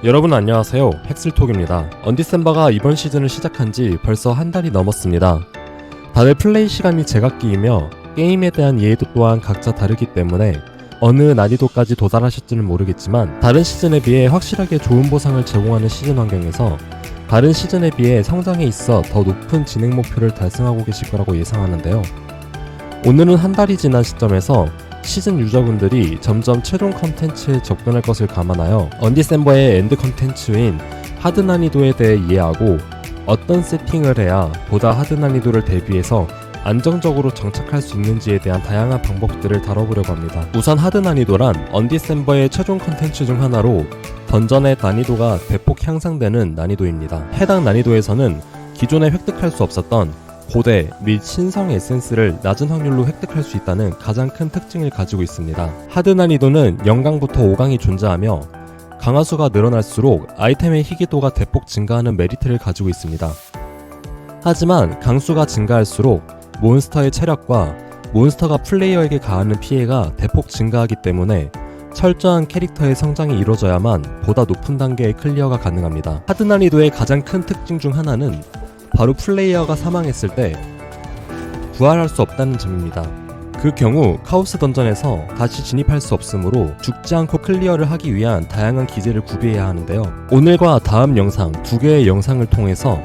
여러분 안녕하세요. 헥슬톡입니다. 언디셈버가 이번 시즌을 시작한 지 벌써 한 달이 넘었습니다. 다들 플레이 시간이 제각기이며 게임에 대한 이해도 또한 각자 다르기 때문에 어느 난이도까지 도달하실지는 모르겠지만 다른 시즌에 비해 확실하게 좋은 보상을 제공하는 시즌 환경에서 다른 시즌에 비해 성장에 있어 더 높은 진행 목표를 달성하고 계실 거라고 예상하는데요. 오늘은 한 달이 지난 시점에서 시즌 유저분들이 점점 최종 컨텐츠에 접근할 것을 감안하여 언디셈버의 엔드 컨텐츠인 하드 난이도에 대해 이해하고 어떤 세팅을 해야 보다 하드 난이도를 대비해서 안정적으로 정착할 수 있는지에 대한 다양한 방법들을 다뤄보려고 합니다. 우선 하드 난이도란 언디셈버의 최종 컨텐츠 중 하나로 던전의 난이도가 대폭 향상되는 난이도입니다. 해당 난이도에서는 기존에 획득할 수 없었던 고대 및 신성 에센스를 낮은 확률로 획득할 수 있다는 가장 큰 특징을 가지고 있습니다. 하드 난이도는 0강부터 5강이 존재하며 강화수가 늘어날수록 아이템의 희귀도가 대폭 증가하는 메리트를 가지고 있습니다. 하지만 강수가 증가할수록 몬스터의 체력과 몬스터가 플레이어에게 가하는 피해가 대폭 증가하기 때문에 철저한 캐릭터의 성장이 이루어져야만 보다 높은 단계의 클리어가 가능합니다. 하드 난이도의 가장 큰 특징 중 하나는 바로 플레이어가 사망했을 때 부활할 수 없다는 점입니다. 그 경우 카오스 던전에서 다시 진입할 수 없으므로 죽지 않고 클리어를 하기 위한 다양한 기제를 구비해야 하는데요. 오늘과 다음 영상 두 개의 영상을 통해서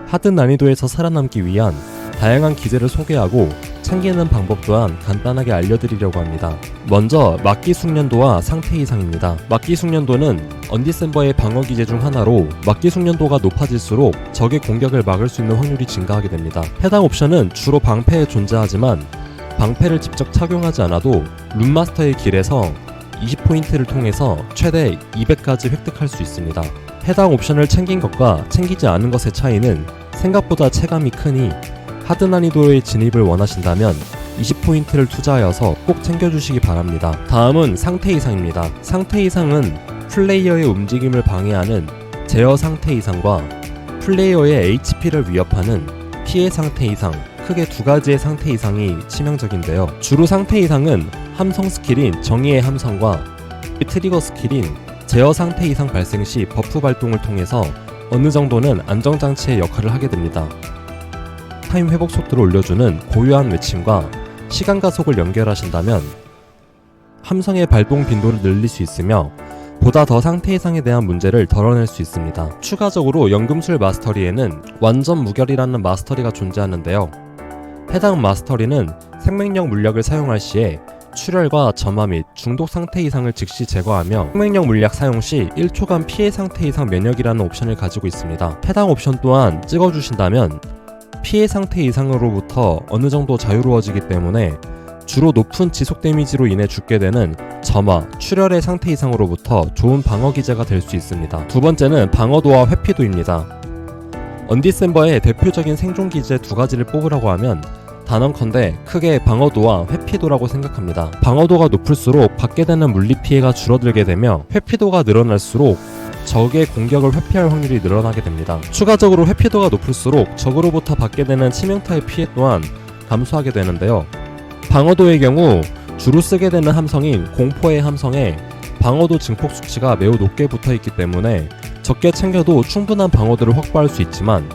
하드 난이도에서 살아남기 위한 다양한 기제를 소개하고 챙기는 방법 또한 간단하게 알려드리려고 합니다. 먼저 막기 숙련도와 상태 이상입니다. 막기 숙련도는 언디셈버의 방어 기제 중 하나로 막기 숙련도가 높아질수록 적의 공격을 막을 수 있는 확률이 증가하게 됩니다. 해당 옵션은 주로 방패에 존재하지만 방패를 직접 착용하지 않아도 룬마스터의 길에서 20포인트를 통해서 최대 200까지 획득할 수 있습니다. 해당 옵션을 챙긴 것과 챙기지 않은 것의 차이는 생각보다 체감이 크니 하드 난이도의 진입을 원하신다면 20포인트를 투자하여서 꼭 챙겨주시기 바랍니다. 다음은 상태 이상입니다. 상태 이상은 플레이어의 움직임을 방해하는 제어 상태 이상과 플레이어의 HP를 위협하는 피해 상태 이상, 크게 두 가지의 상태 이상이 치명적인데요. 주로 상태 이상은 함성 스킬인 정의의 함성과 트리거 스킬인 제어 상태 이상 발생 시 버프 발동을 통해서 어느 정도는 안정장치의 역할을 하게 됩니다. 타임 회복 속도를 올려주는 고유한 외침과 시간 가속을 연결하신다면 함성의 발동 빈도를 늘릴 수 있으며 보다 더 상태 이상에 대한 문제를 덜어낼 수 있습니다. 추가적으로 연금술 마스터리에는 완전 무결이라는 마스터리가 존재하는데요. 해당 마스터리는 생명력 물약을 사용할 시에 출혈과 점화 및 중독 상태 이상을 즉시 제거하며 생명력 물약 사용 시 1초간 피해 상태 이상 면역이라는 옵션을 가지고 있습니다. 해당 옵션 또한 찍어주신다면 피해 상태 이상으로부터 어느 정도 자유로워지기 때문에 주로 높은 지속 데미지로 인해 죽게 되는 점화, 출혈의 상태 이상으로부터 좋은 방어 기제가 될 수 있습니다. 두 번째는 방어도와 회피도입니다. 언디셈버의 대표적인 생존 기제 두 가지를 뽑으라고 하면 단언컨대 크게 방어도와 회피도라고 생각합니다. 방어도가 높을수록 받게 되는 물리 피해가 줄어들게 되며 회피도가 늘어날수록 적의 공격을 회피할 확률이 늘어나게 됩니다. 추가적으로 회피도가 높을수록 적으로부터 받게 되는 치명타의 피해 또한 감소하게 되는데요. 방어도의 경우 주로 쓰게 되는 함성인 공포의 함성에 방어도 증폭 수치가 매우 높게 붙어있기 때문에 적게 챙겨도 충분한 방어도를 확보할 수 있지만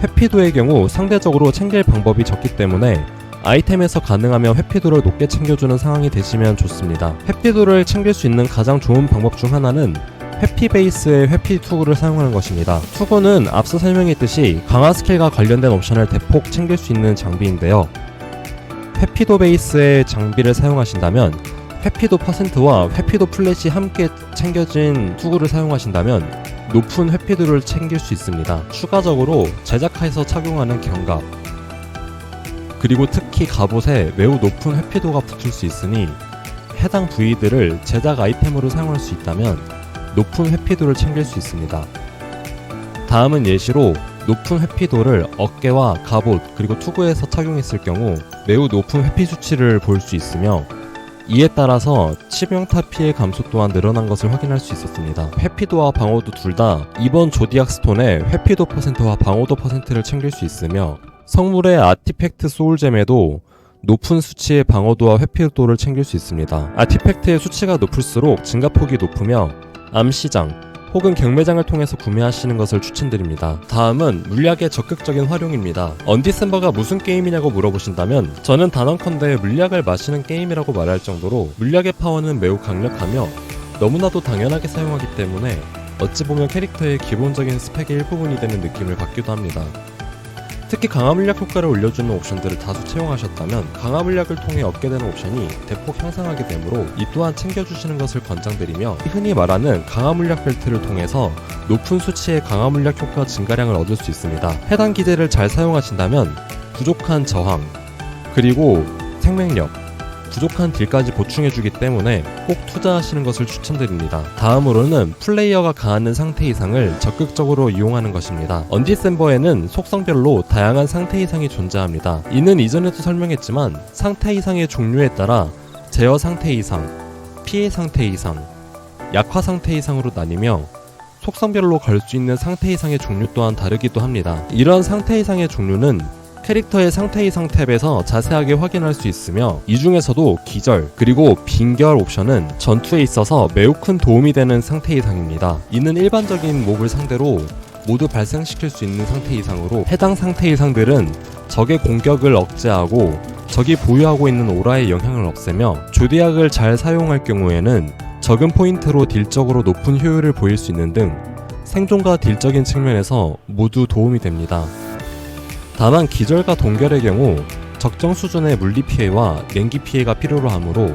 회피도의 경우 상대적으로 챙길 방법이 적기 때문에 아이템에서 가능하면 회피도를 높게 챙겨주는 상황이 되시면 좋습니다. 회피도를 챙길 수 있는 가장 좋은 방법 중 하나는 회피 베이스의 회피 투구를 사용하는 것입니다. 투구는 앞서 설명했듯이 강화 스킬과 관련된 옵션을 대폭 챙길 수 있는 장비인데요. 회피도 베이스의 장비를 사용하신다면 회피도 퍼센트와 회피도 플랫이 함께 챙겨진 투구를 사용하신다면 높은 회피도를 챙길 수 있습니다. 추가적으로 제작하에서 착용하는 견갑 그리고 특히 갑옷에 매우 높은 회피도가 붙을 수 있으니 해당 부위들을 제작 아이템으로 사용할 수 있다면 높은 회피도를 챙길 수 있습니다. 다음은 예시로 높은 회피도를 어깨와 갑옷 그리고 투구에서 착용했을 경우 매우 높은 회피 수치를 볼 수 있으며 이에 따라서 치명타 피해 감소 또한 늘어난 것을 확인할 수 있었습니다. 회피도와 방어도 둘 다 이번 조디악 스톤의 회피도 퍼센트와 방어도 퍼센트를 챙길 수 있으며 성물의 아티팩트 소울잼에도 높은 수치의 방어도와 회피도를 챙길 수 있습니다. 아티팩트의 수치가 높을수록 증가폭이 높으며 암시장, 혹은 경매장을 통해서 구매하시는 것을 추천드립니다. 다음은 물약의 적극적인 활용입니다. 언디셈버가 무슨 게임이냐고 물어보신다면 저는 단언컨대 물약을 마시는 게임이라고 말할 정도로 물약의 파워는 매우 강력하며 너무나도 당연하게 사용하기 때문에 어찌 보면 캐릭터의 기본적인 스펙의 일부분이 되는 느낌을 받기도 합니다. 특히 강화 물약 효과를 올려주는 옵션들을 다수 채용하셨다면 강화 물약을 통해 얻게 되는 옵션이 대폭 향상하게 되므로 이 또한 챙겨주시는 것을 권장드리며, 흔히 말하는 강화 물약 벨트를 통해서 높은 수치의 강화 물약 효과 증가량을 얻을 수 있습니다. 해당 기제를 잘 사용하신다면 부족한 저항, 그리고 생명력, 부족한 딜까지 보충해주기 때문에 꼭 투자하시는 것을 추천드립니다. 다음으로는 플레이어가 가하는 상태 이상을 적극적으로 이용하는 것입니다. 언디셈버에는 속성별로 다양한 상태 이상이 존재합니다. 이는 이전에도 설명했지만 상태 이상의 종류에 따라 제어 상태 이상, 피해 상태 이상, 약화 상태 이상으로 나뉘며 속성별로 걸 수 있는 상태 이상의 종류 또한 다르기도 합니다. 이런 상태 이상의 종류는 캐릭터의 상태 이상 탭에서 자세하게 확인할 수 있으며, 이 중에서도 기절 그리고 빈결 옵션은 전투에 있어서 매우 큰 도움이 되는 상태 이상입니다. 이는 일반적인 몹을 상대로 모두 발생시킬 수 있는 상태 이상으로, 해당 상태 이상들은 적의 공격을 억제하고 적이 보유하고 있는 오라의 영향을 없애며, 조디악을 잘 사용할 경우에는 적은 포인트로 딜적으로 높은 효율을 보일 수 있는 등 생존과 딜적인 측면에서 모두 도움이 됩니다. 다만 기절과 동결의 경우 적정 수준의 물리 피해와 냉기 피해가 필요로 하므로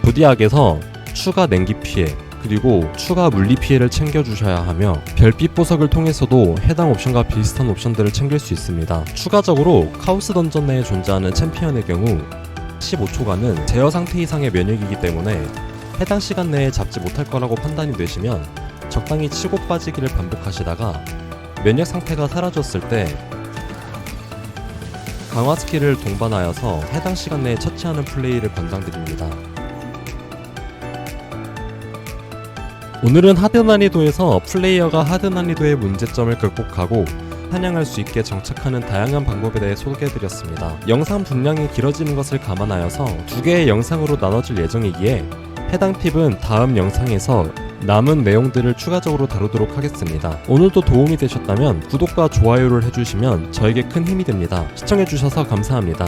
조디악에서 추가 냉기 피해 그리고 추가 물리 피해를 챙겨주셔야 하며, 별빛 보석을 통해서도 해당 옵션과 비슷한 옵션들을 챙길 수 있습니다. 추가적으로 카오스 던전 내에 존재하는 챔피언의 경우 15초간은 제어 상태 이상의 면역이기 때문에 해당 시간 내에 잡지 못할 거라고 판단이 되시면 적당히 치고 빠지기를 반복하시다가 면역 상태가 사라졌을 때 강화 스킬을 동반하여서 해당 시간 내에 처치하는 플레이를 권장드립니다. 오늘은 하드 난이도에서 플레이어가 하드 난이도의 문제점을 극복하고 사냥할 수 있게 정착하는 다양한 방법에 대해 소개해드렸습니다. 영상 분량이 길어지는 것을 감안하여서 두 개의 영상으로 나눠질 예정이기에 해당 팁은 다음 영상에서 남은 내용들을 추가적으로 다루도록 하겠습니다. 오늘도 도움이 되셨다면 구독과 좋아요를 해주시면 저에게 큰 힘이 됩니다. 시청해주셔서 감사합니다.